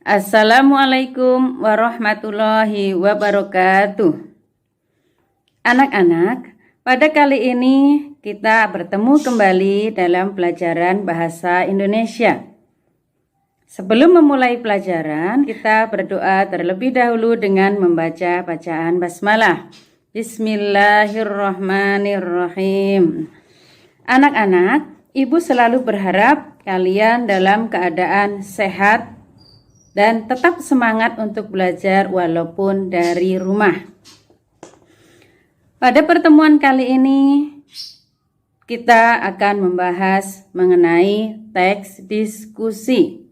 Assalamualaikum warahmatullahi wabarakatuh. Anak-anak, pada kali ini kita bertemu kembali dalam pelajaran bahasa Indonesia. Sebelum memulai pelajaran, kita berdoa terlebih dahulu dengan membaca bacaan basmalah. Bismillahirrahmanirrahim. Anak-anak, Ibu selalu berharap kalian dalam keadaan sehat dan tetap semangat untuk belajar walaupun dari rumah. Pada pertemuan kali ini, kita akan membahas mengenai teks diskusi.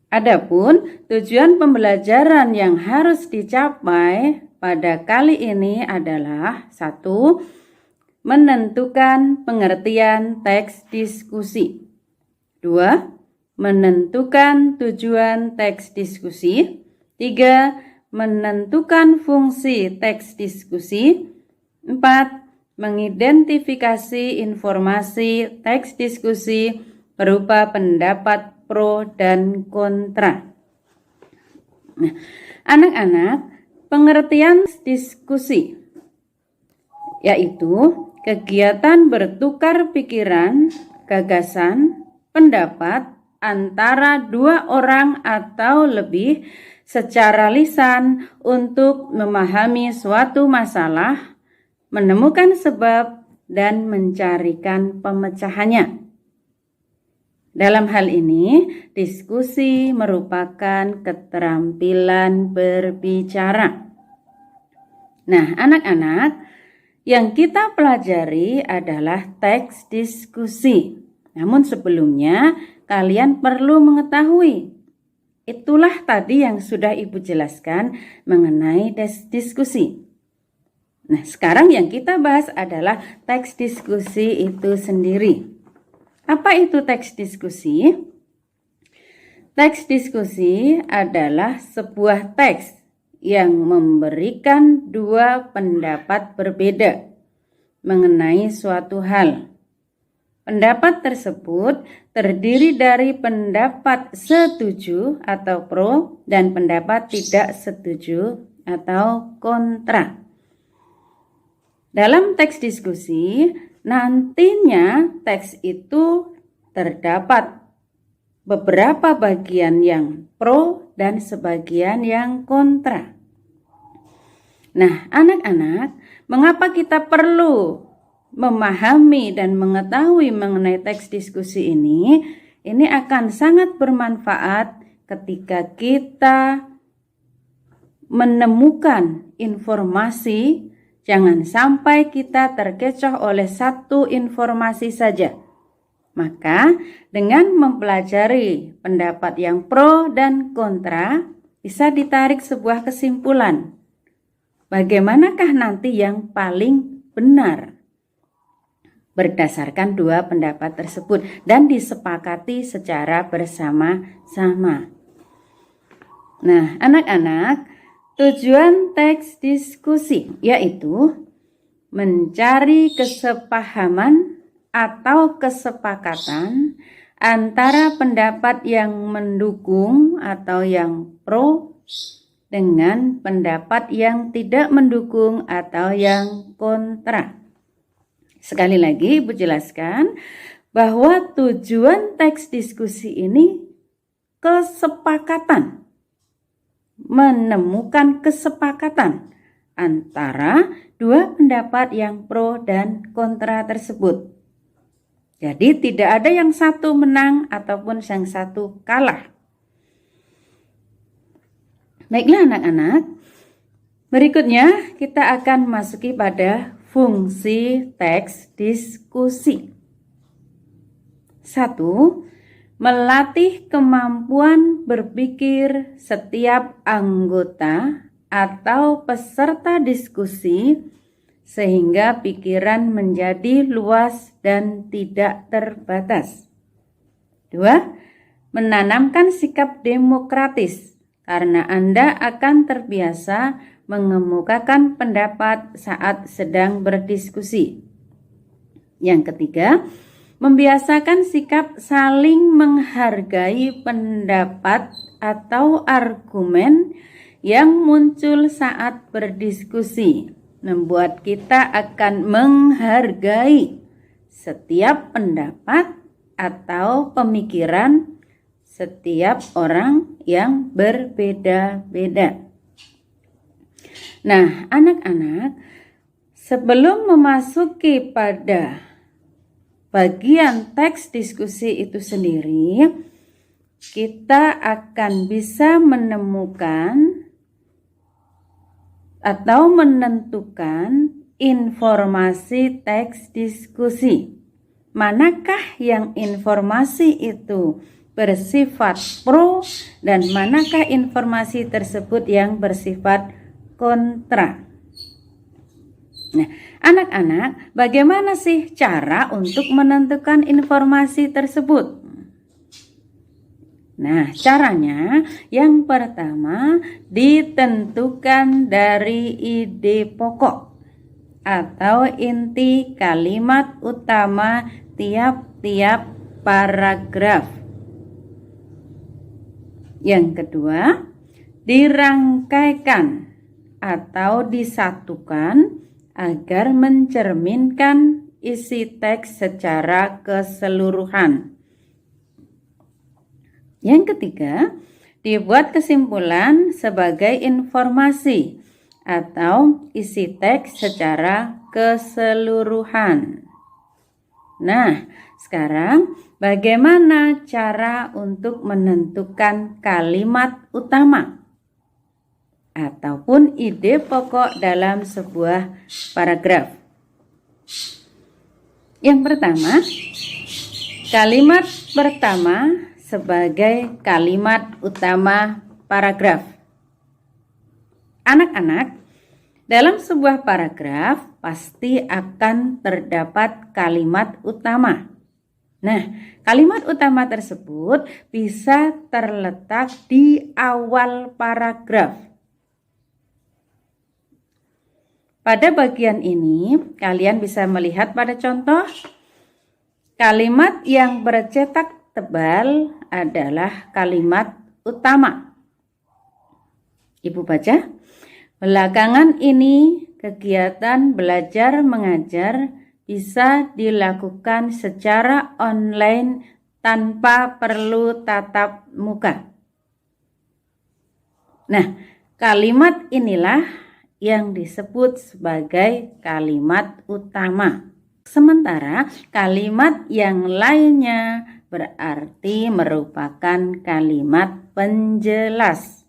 Adapun tujuan pembelajaran yang harus dicapai pada kali ini adalah 1. Menentukan pengertian teks diskusi. 2. Menentukan tujuan teks diskusi. 3. Menentukan fungsi teks diskusi. 4. Mengidentifikasi informasi teks diskusi berupa pendapat pro dan kontra. Nah, anak-anak, pengertian diskusi yaitu kegiatan bertukar pikiran, gagasan, pendapat antara dua orang atau lebih secara lisan untuk memahami suatu masalah, menemukan sebab, dan mencarikan pemecahannya. Dalam hal ini, diskusi merupakan keterampilan berbicara. Nah, anak-anak, yang kita pelajari adalah teks diskusi. Namun sebelumnya, kalian perlu mengetahui. Itulah tadi yang sudah Ibu jelaskan mengenai diskusi. Nah, sekarang yang kita bahas adalah teks diskusi itu sendiri. Apa itu teks diskusi? Teks diskusi adalah sebuah teks yang memberikan dua pendapat berbeda mengenai suatu hal. Pendapat tersebut terdiri dari pendapat setuju atau pro dan pendapat tidak setuju atau kontra. Dalam teks diskusi, nantinya teks itu terdapat beberapa bagian yang pro dan sebagian yang kontra. Nah, anak-anak, mengapa kita perlu memahami dan mengetahui mengenai teks diskusi ini? Ini akan sangat bermanfaat ketika kita menemukan informasi. Jangan sampai kita terkecoh oleh satu informasi saja. Maka dengan mempelajari pendapat yang pro dan kontra, bisa ditarik sebuah kesimpulan. Bagaimanakah nanti yang paling benar? Berdasarkan dua pendapat tersebut dan disepakati secara bersama-sama. Nah, anak-anak, tujuan teks diskusi yaitu mencari kesepahaman atau kesepakatan antara pendapat yang mendukung atau yang pro dengan pendapat yang tidak mendukung atau yang kontra. Sekali lagi Ibu jelaskan bahwa tujuan teks diskusi ini kesepakatan. Menemukan kesepakatan antara dua pendapat yang pro dan kontra tersebut. Jadi tidak ada yang satu menang ataupun yang satu kalah. Baiklah anak-anak, berikutnya kita akan masuki pada fungsi teks diskusi. 1. Melatih kemampuan berpikir setiap anggota atau peserta diskusi sehingga pikiran menjadi luas dan tidak terbatas. 2. Menanamkan sikap demokratis karena Anda akan terbiasa mengemukakan pendapat saat sedang berdiskusi. Yang ketiga, Membiasakan sikap saling menghargai pendapat atau argumen yang muncul saat berdiskusi, membuat kita akan menghargai setiap pendapat atau pemikiran setiap orang yang berbeda-beda. Nah, anak-anak, sebelum memasuki pada bagian teks diskusi itu sendiri, kita akan bisa menemukan atau menentukan informasi teks diskusi. Manakah yang informasi itu bersifat pro dan manakah informasi tersebut yang bersifat kontra. Nah, anak-anak, bagaimana sih cara untuk menentukan informasi tersebut? Nah, caranya yang pertama ditentukan dari ide pokok atau inti kalimat utama tiap-tiap paragraf. Yang kedua, dirangkaikan atau disatukan agar mencerminkan isi teks secara keseluruhan. Yang ketiga, dibuat kesimpulan sebagai informasi atau isi teks secara keseluruhan. Nah, sekarang bagaimana cara untuk menentukan kalimat utama ataupun ide pokok dalam sebuah paragraf? Yang pertama, kalimat pertama sebagai kalimat utama paragraf. Anak-anak, dalam sebuah paragraf pasti akan terdapat kalimat utama. Nah, kalimat utama tersebut bisa terletak di awal paragraf. Pada bagian ini, kalian bisa melihat pada contoh kalimat yang bercetak tebal adalah kalimat utama. Ibu baca, belakangan ini kegiatan belajar mengajar bisa dilakukan secara online tanpa perlu tatap muka. Nah, kalimat inilah yang disebut sebagai kalimat utama. Sementara kalimat yang lainnya berarti merupakan kalimat penjelas.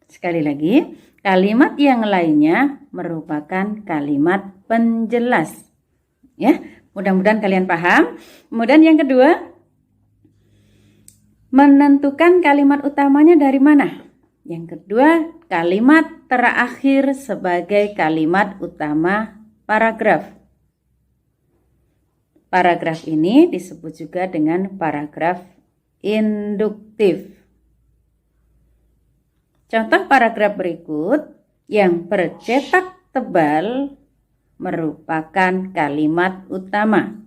Sekali lagi, kalimat yang lainnya merupakan kalimat penjelas. Ya, mudah-mudahan kalian paham. Kemudian yang kedua, menentukan kalimat utamanya dari mana? Yang kedua, kalimat terakhir sebagai kalimat utama paragraf. Paragraf ini disebut juga dengan paragraf induktif. Contoh paragraf berikut yang bercetak tebal merupakan kalimat utama.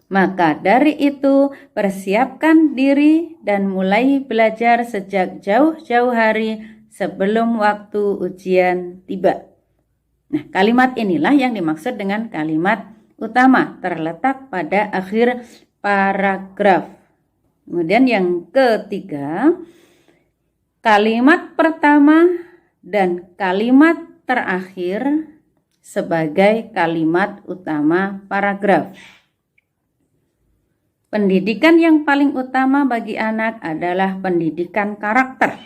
Maka dari itu, persiapkan diri dan mulai belajar sejak jauh-jauh hari sebelum waktu ujian tiba. Nah, kalimat inilah yang dimaksud dengan kalimat utama, terletak pada akhir paragraf. Kemudian yang ketiga, kalimat pertama dan kalimat terakhir sebagai kalimat utama paragraf. Pendidikan yang paling utama bagi anak adalah pendidikan karakter.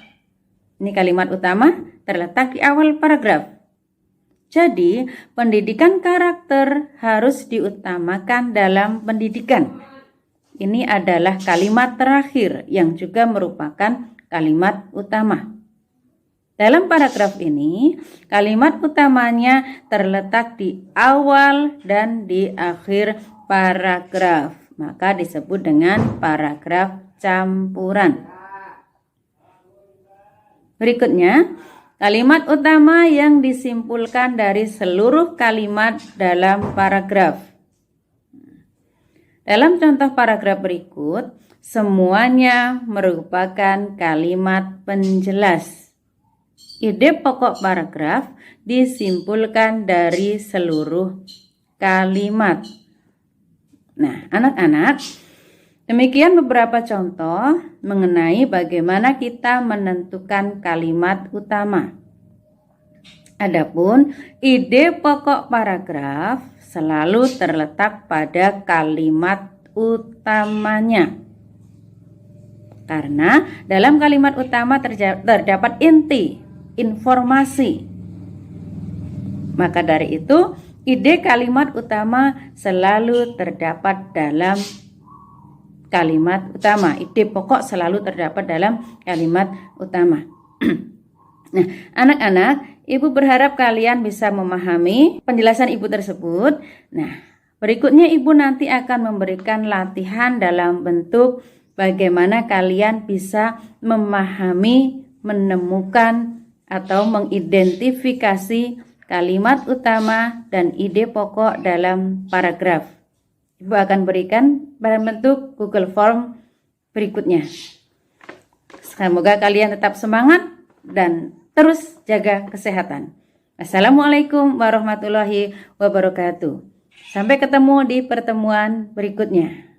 Ini kalimat utama terletak di awal paragraf. Jadi, pendidikan karakter harus diutamakan dalam pendidikan. Ini adalah kalimat terakhir yang juga merupakan kalimat utama. Dalam paragraf ini, kalimat utamanya terletak di awal dan di akhir paragraf. Maka disebut dengan paragraf campuran. Berikutnya, kalimat utama yang disimpulkan dari seluruh kalimat dalam paragraf. Dalam contoh paragraf berikut, semuanya merupakan kalimat penjelas. Ide pokok paragraf disimpulkan dari seluruh kalimat. Nah, anak-anak, demikian beberapa contoh mengenai bagaimana kita menentukan kalimat utama. Adapun ide pokok paragraf selalu terletak pada kalimat utamanya. Karena dalam kalimat utama terdapat inti, informasi. Maka dari itu, ide kalimat utama selalu terdapat dalam kalimat utama. Ide pokok selalu terdapat dalam kalimat utama. Nah, anak-anak, Ibu berharap kalian bisa memahami penjelasan Ibu tersebut. Nah, berikutnya Ibu nanti akan memberikan latihan dalam bentuk bagaimana kalian bisa memahami, menemukan, atau mengidentifikasi kalimat utama dan ide pokok dalam paragraf. Ibu akan berikan dalam bentuk Google Form berikutnya. Semoga kalian tetap semangat dan terus jaga kesehatan. Assalamualaikum warahmatullahi wabarakatuh. Sampai ketemu di pertemuan berikutnya.